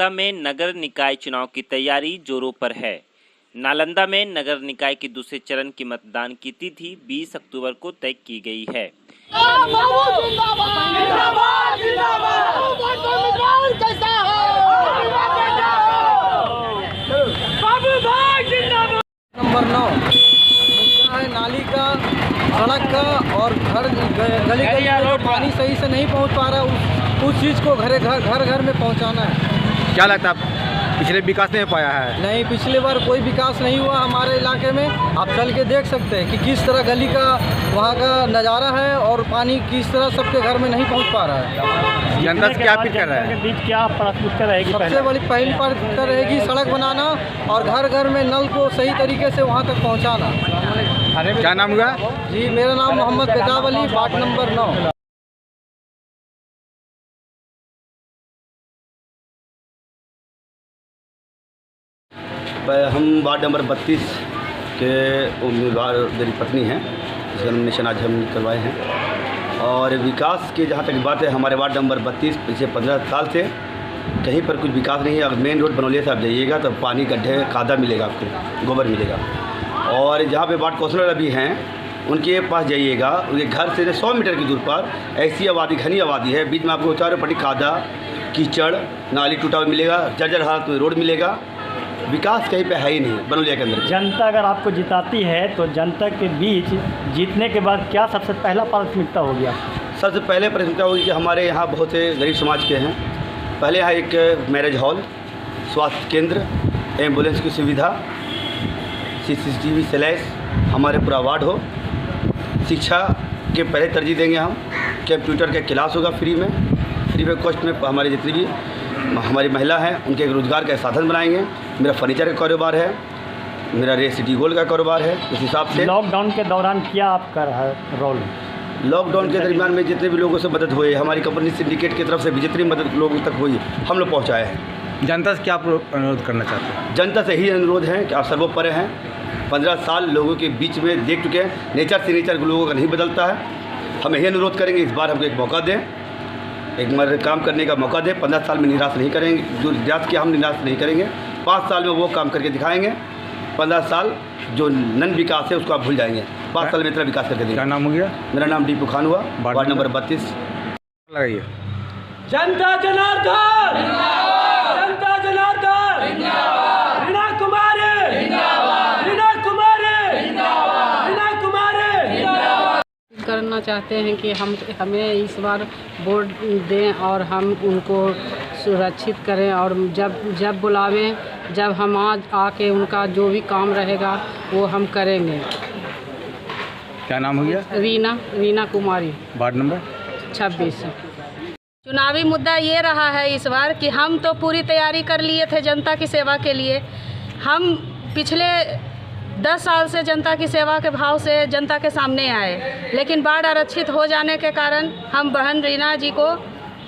नालंदा में नगर निकाय चुनाव की तैयारी जोरों पर है। नालंदा में नगर निकाय के दूसरे चरण की मतदान की तिथि 20 अक्टूबर को तय की गई है। नंबर 9 मुद्दा है नाली का, सड़क का और गली में पानी सही से नहीं पहुंच पा रहा, उस चीज़ को घर घर में पहुंचाना है। क्या लगता है पिछले विकास नहीं हो पाया है? नहीं, पिछले बार कोई विकास नहीं हुआ हमारे इलाके में। आप चल के देख सकते हैं कि किस तरह गली का वहाँ का नज़ारा है और पानी किस तरह सबके घर में नहीं पहुँच पा रहा है। जनता से क्या अपील कर रहा है? बीच क्या प्राथमिकता रहेगी? सबसे बड़ी पहली प्राथमिकता रहेगी सड़क बनाना और घर घर में नल को सही तरीके से वहाँ तक पहुँचाना। क्या नाम हुआ जी? मेरा नाम मोहम्मद बेताब अली, वार्ड नंबर 9। हम वार्ड नंबर 32 के उम्मीदवार मेरी पत्नी हैं, जिसका नॉमिनेशन आज हम करवाए हैं। और विकास की जहाँ तक बात है, हमारे वार्ड नंबर 32 पिछले 15 साल से कहीं पर कुछ विकास नहीं है। अगर मेन रोड बनौलिया से आप जाइएगा तो पानी गड्ढे कादा मिलेगा, आपको गोबर मिलेगा। और जहाँ पे वार्ड काउंसलर अभी हैं उनके पास जाइएगा, उनके घर से 100 मीटर की दूर पर ऐसी आबादी, घनी आबादी है, बीच में आपको चारों पट्टी कादा, कीचड़, नाली टूटा हुआ मिलेगा, जर्जर हालत में रोड मिलेगा। विकास कहीं पे है ही नहीं बनौलिया के अंदर। जनता अगर आपको जिताती है तो जनता के बीच जीतने के बाद क्या सबसे पहला प्राथमिकता होगी? सबसे पहले प्राथमिकता होगी कि हमारे यहाँ बहुत से गरीब समाज के हैं। पहले यहाँ एक मैरिज हॉल, स्वास्थ्य केंद्र, एम्बुलेंस की सुविधा, CCTV स्लैश हमारे पूरा वार्ड हो। शिक्षा के पहले तरजीह देंगे हम। कंप्यूटर के क्लास होगा फ्री में कॉस्ट में। हमारे जितनी भी हमारी महिला हैं उनके रोज़गार का साधन बनाएंगे। मेरा फर्नीचर का कारोबार है, मेरा रेड सिटी गोल्ड का कारोबार है। उस हिसाब से लॉकडाउन के दौरान क्या आपका रहा रोल? लॉकडाउन के दरमियान में जितने भी लोगों से मदद हुई, हमारी कंपनी सिंडिकेट की तरफ से भी जितनी मदद लोगों तक हुई हम लोग पहुँचाए हैं। जनता से क्या अनुरोध करना चाहते हैं? जनता से ही अनुरोध है कि आप सर्वोपरि हैं। 15 साल लोगों के बीच में देख चुके हैं, नेचर से नेचर लोगों का नहीं बदलता है। हम यही अनुरोध करेंगे, इस बार हमको एक मौका दें, एक बार काम करने का मौका दें। 15 साल में निराश नहीं करेंगे, जो निराश किया हम निराश नहीं करेंगे। 5 साल में वो काम करके दिखाएंगे। 15 साल जो नन विकास है उसको आप भूल जाएंगे, 5 साल में इतना विकास करके देंगे। क्या नाम हो गया? मेरा नाम दीपू खान हुआ, वार्ड नंबर 32। लगाइए। जनता जनार्दन, जनता जनार्दन, रीना कुमारी, रीना कुमारी, रीना कुमारी। करना चाहते हैं कि हमें इस बार वोट दें और हम उनको सुरक्षित करें, और जब बुलावें, जब हम आके उनका जो भी काम रहेगा वो हम करेंगे। क्या नाम हो गया? रीना कुमारी, वार्ड नंबर 26। चुनावी मुद्दा ये रहा है इस बार कि हम तो पूरी तैयारी कर लिए थे जनता की सेवा के लिए। हम पिछले 10 साल से जनता की सेवा के भाव से जनता के सामने आए, लेकिन बाढ़ आरक्षित हो जाने के कारण हम बहन रीना जी को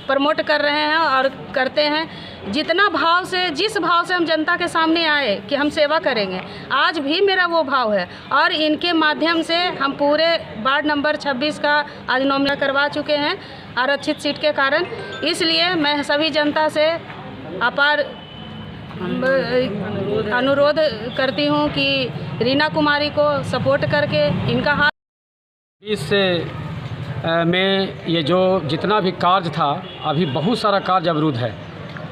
प्रमोट कर रहे हैं और करते हैं। जितना भाव से, जिस भाव से हम जनता के सामने आए कि हम सेवा करेंगे, आज भी मेरा वो भाव है। और इनके माध्यम से हम पूरे वार्ड नंबर 26 का आज नॉमिनेशन करवा चुके हैं आरक्षित सीट के कारण। इसलिए मैं सभी जनता से अपार अनुरोध करती हूँ कि रीना कुमारी को सपोर्ट करके इनका हाथ। इस में ये जो जितना भी कार्य था, अभी बहुत सारा कार्य अवरुद्ध है।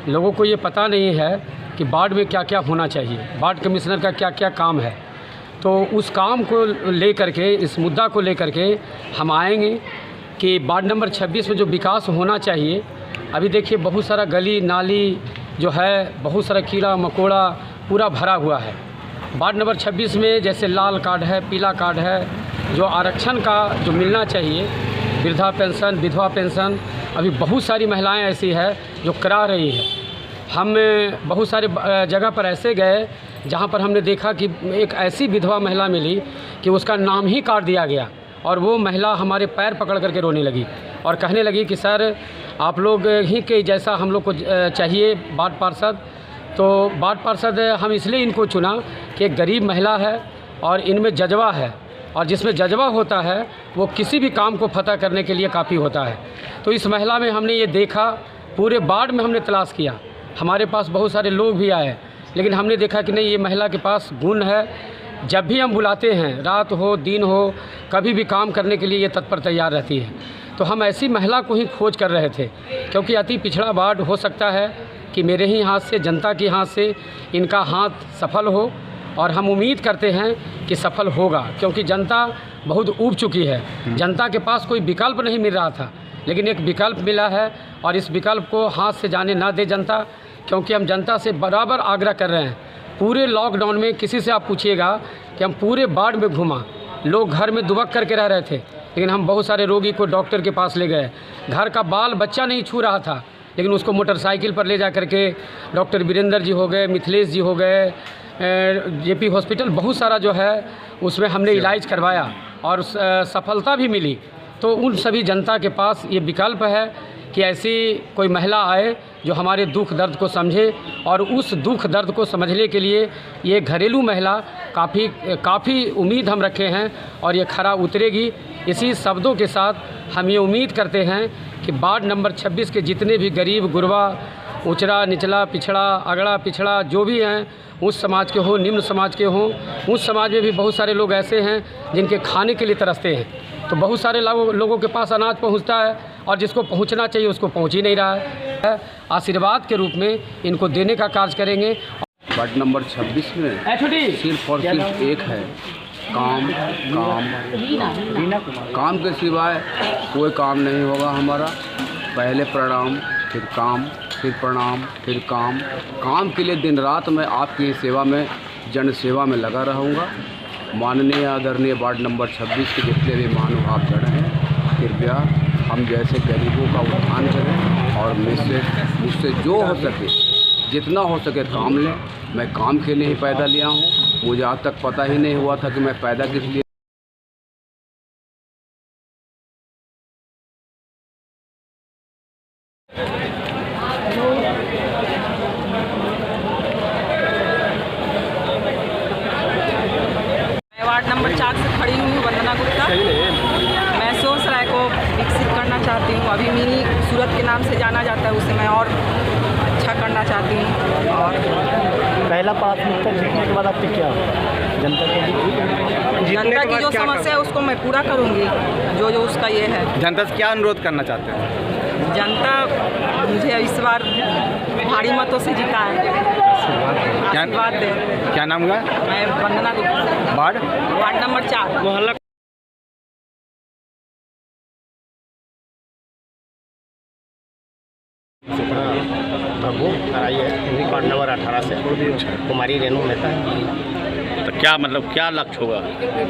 लोगों को ये पता नहीं है कि वार्ड में क्या क्या होना चाहिए, वार्ड कमिश्नर का क्या क्या काम है। तो उस काम को लेकर के, इस मुद्दा को लेकर के हम आएंगे कि वार्ड नंबर 26 में जो विकास होना चाहिए, अभी देखिए बहुत सारा गली नाली जो है, बहुत सारा कीड़ा मकोड़ा पूरा भरा हुआ है। वार्ड नंबर 26 में जैसे लाल कार्ड है, पीला कार्ड है, जो आरक्षण का जो मिलना चाहिए, वृद्धा पेंशन, विधवा पेंशन, अभी बहुत सारी महिलाएं ऐसी है जो करा रही है। हम बहुत सारे जगह पर ऐसे गए जहां पर हमने देखा कि एक ऐसी विधवा महिला मिली कि उसका नाम ही काट दिया गया, और वो महिला हमारे पैर पकड़ करके रोने लगी और कहने लगी कि सर आप लोग ही के जैसा हम लोग को चाहिए वार्ड पार्षद। तो वार्ड पार्षद हम इसलिए इनको चुना कि एक गरीब महिला है और इनमें जज्बा है, और जिसमें जज्बा होता है वो किसी भी काम को फतह करने के लिए काफ़ी होता है। तो इस महिला में हमने ये देखा, पूरे वार्ड में हमने तलाश किया हमारे पास बहुत सारे लोग भी आए, लेकिन हमने देखा कि नहीं, ये महिला के पास गुण है। जब भी हम बुलाते हैं, रात हो दिन हो, कभी भी काम करने के लिए ये तत्पर तैयार रहती है। तो हम ऐसी महिला को ही खोज कर रहे थे, क्योंकि अति पिछड़ा वार्ड हो सकता है कि मेरे ही हाथ से, जनता के हाथ से इनका हाथ सफल हो, और हम उम्मीद करते हैं कि सफल होगा, क्योंकि जनता बहुत ऊब चुकी है। जनता के पास कोई विकल्प नहीं मिल रहा था, लेकिन एक विकल्प मिला है, और इस विकल्प को हाथ से जाने ना दे जनता, क्योंकि हम जनता से बराबर आग्रह कर रहे हैं। पूरे लॉकडाउन में किसी से आप पूछिएगा कि हम पूरे वार्ड में घूमा, लोग घर में दुबक करके रह रहे थे, लेकिन हम बहुत सारे रोगी को डॉक्टर के पास ले गए। घर का बाल बच्चा नहीं छू रहा था, लेकिन उसको मोटरसाइकिल पर ले जा करके डॉक्टर वीरेंद्र जी हो गए, मिथिलेश जी हो गए, जेपी हॉस्पिटल बहुत सारा जो है उसमें हमने इलाज करवाया और सफलता भी मिली। तो उन सभी जनता के पास ये विकल्प है कि ऐसी कोई महिला आए जो हमारे दुख दर्द को समझे, और उस दुख दर्द को समझने के लिए ये घरेलू महिला काफ़ी उम्मीद हम रखे हैं, और ये खरा उतरेगी। इसी शब्दों के साथ हम ये उम्मीद करते हैं कि वार्ड नंबर 26 के जितने भी गरीब गुरबा, ऊंचड़ा निचला, पिछड़ा, अगड़ा पिछड़ा जो भी हैं, उस समाज के हों, निम्न समाज के हों, उस समाज में भी बहुत सारे लोग ऐसे हैं जिनके खाने के लिए तरसते हैं। तो बहुत सारे लोगों के पास अनाज पहुंचता है, और जिसको पहुंचना चाहिए उसको पहुंच ही नहीं रहा है। आशीर्वाद के रूप में इनको देने का कार्य करेंगे। वार्ड नंबर 26 में सिर्फ और सिर्फ एक है, काम काम के सिवाय कोई काम नहीं होगा हमारा। पहले प्रणाम, फिर काम, फिर प्रणाम, फिर काम। काम के लिए दिन रात मैं आपकी सेवा में, जन सेवा में लगा रहूँगा। माननीय आदरणीय वार्ड नंबर 26 के जितने भी महानुभाव जन हैं, कृपया हम जैसे गरीबों का उत्थान करें, और मुझसे जो हो सके, जितना हो सके काम लें। मैं काम के लिए ही पैदा लिया हूँ, मुझे आज तक पता ही नहीं हुआ था कि मैं पैदा किस लिए। वार्ड नंबर 4 से खड़ी हूँ, वंदना गुप्ता। मैं सोसराय को विकसित करना चाहती हूँ। अभी मिनी सूरत के नाम से जाना जाता है, उसे मैं और अच्छा करना चाहती हूँ। और पहला प्राथमिकता जीतने के बाद आपकी क्या होगा? जनता की जो समस्या है उसको मैं पूरा करूँगी, जो उसका ये है। जनता से क्या अनुरोध करना चाहते हैं? जनता मुझे इस बार भारी मतों से जिता है, आशीर्वाद दे। क्या नाम हुआ? मैं वंदना गुप्ता, वार्ड नंबर 4, मोहल्ला। प्रभु आई है वार्ड नंबर 18 से कुमारी रेणु मेहता है। तो क्या मतलब क्या लक्ष्य होगा?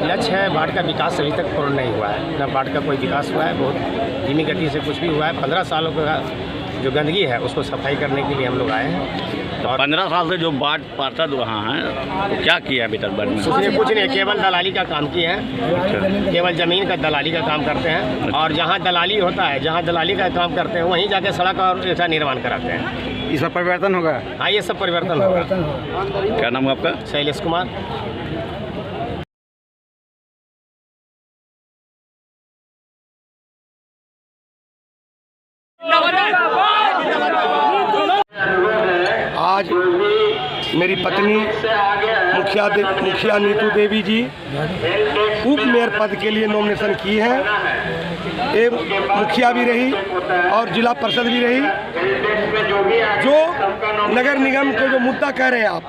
लक्ष्य है, वार्ड का विकास अभी तक पूर्ण नहीं हुआ है। न वार्ड का कोई विकास हुआ है, बहुत धीमी गति से कुछ भी हुआ है। 15 सालों का जो गंदगी है उसको सफाई करने के लिए हम लोग आए हैं। तो 15 साल से जो वार्ड पार्षद वहाँ हैं, तो क्या किया अभी तक वार्ड में? उसने कुछ नहीं, केवल दलाली का काम किए हैं। केवल ज़मीन का दलाली का काम करते हैं, और जहाँ दलाली होता है, जहाँ दलाली का काम करते हैं, वहीं जाके सड़क और ऐसा निर्माण कराते हैं। इस पर परिवर्तन होगा? हाँ, ये सब परिवर्तन होगा। क्या नाम है आपका? शैलेश कुमार। आज मेरी पत्नी मुखिया नीतू देवी जी उप मेयर पद के लिए नॉमिनेशन की है। ये मुखिया भी रही और जिला परिषद भी रही। जो नगर निगम के जो मुद्दा कह रहे हैं आप,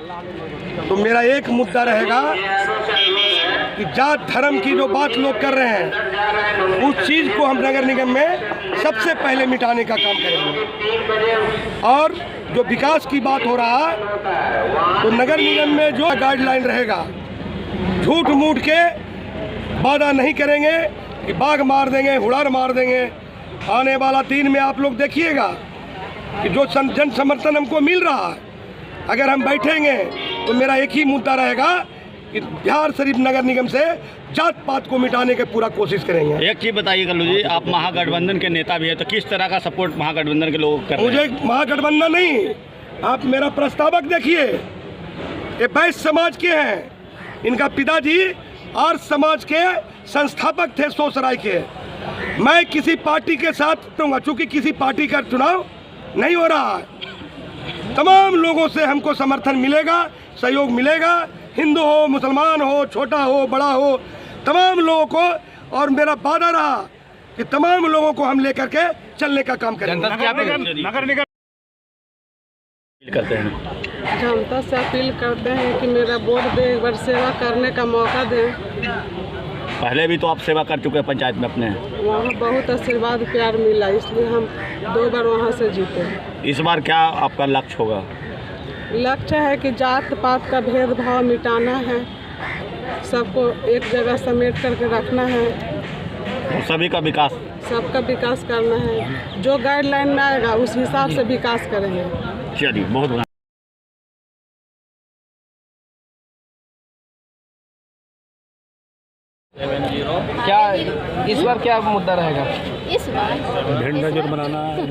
तो मेरा एक मुद्दा रहेगा कि जात धर्म की जो बात लोग कर रहे हैं, उस चीज़ को हम नगर निगम में सबसे पहले मिटाने का काम करेंगे। और जो विकास की बात हो रहा है, तो नगर निगम में जो गाइडलाइन रहेगा, झूठ मूठ के वादा नहीं करेंगे कि बाघ मार देंगे, हुड़ार मार देंगे। आने वाला 3 में आप लोग देखिएगा कि जो जन समर्थन हमको मिल रहा है, अगर हम बैठेंगे तो मेरा एक ही मुद्दा रहेगा कि बिहार शरीफ नगर निगम से जात पात को मिटाने की पूरा कोशिश करेंगे। एक चीज़ बताइए कल्लू जी, आप महागठबंधन के नेता भी है, तो किस तरह का सपोर्ट महागठबंधन के लोग कर रहे हैं? मुझे महागठबंधन नहीं, आप मेरा प्रस्तावक देखिए, ये वैश्य समाज के हैं। इनका पिताजी आर्य समाज के संस्थापक थे सोसराय के। मैं किसी पार्टी के साथ रहूँगा, चूँकि किसी पार्टी का चुनाव नहीं हो रहा है। तमाम लोगों से हमको समर्थन मिलेगा, सहयोग मिलेगा, हिंदू हो, मुसलमान हो, छोटा हो, बड़ा हो, तमाम लोगों को। और मेरा वादा रहा कि तमाम लोगों को हम लेकर के चलने का काम करेंगे। नगर निगम करते हैं, जनता से अपील करते हैं कि मेरा वोट दे, एक बार सेवा करने का मौका दें। पहले भी तो आप सेवा कर चुके हैं पंचायत में अपने, वहाँ बहुत आशीर्वाद प्यार मिला, इसलिए हम 2 बार वहाँ से जीते। इस बार क्या आपका लक्ष्य होगा? लक्ष्य है कि जात पात का भेदभाव मिटाना है, सबको एक जगह समेट करके रखना है, तो सभी का विकास, सबका विकास करना है। जो गाइडलाइन में आएगा उस हिसाब से विकास करेंगे। चलिए, बहुत बहुत क्या इस बार क्या मुद्दा रहेगा? इस बार ढेर नजर बनाना है।